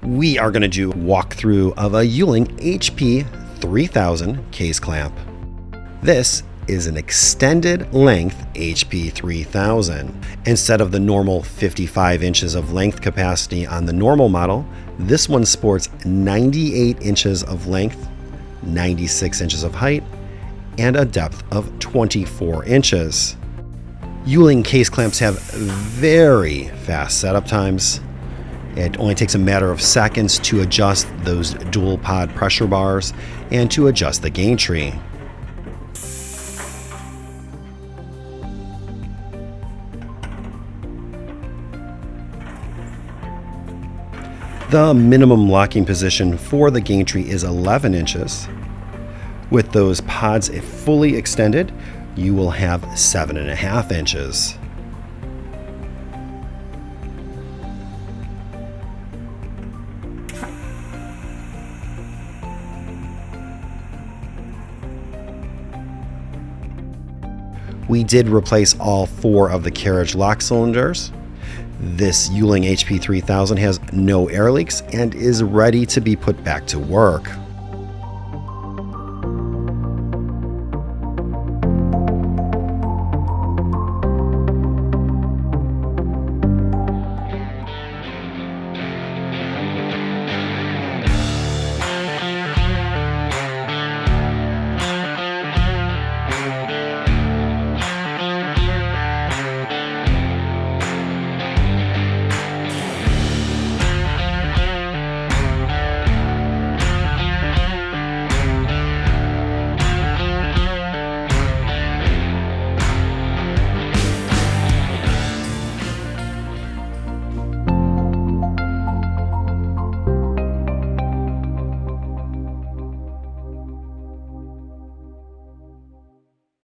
We are going to do a walkthrough of a Uhling HP3000 case clamp. This is an extended length HP3000. Instead of the normal 55 inches of length capacity on the normal model, this one sports 98 inches of length, 96 inches of height, and a depth of 24 inches. Uhling case clamps have very fast setup times. It only takes a matter of seconds to adjust those dual pod pressure bars and to adjust the gain tree. The minimum locking position for the gain tree is 11 inches. With those pods fully extended, you will have 7.5 inches. We did replace all 4 of the carriage lock cylinders. This Uhling HP3000 has no air leaks and is ready to be put back to work.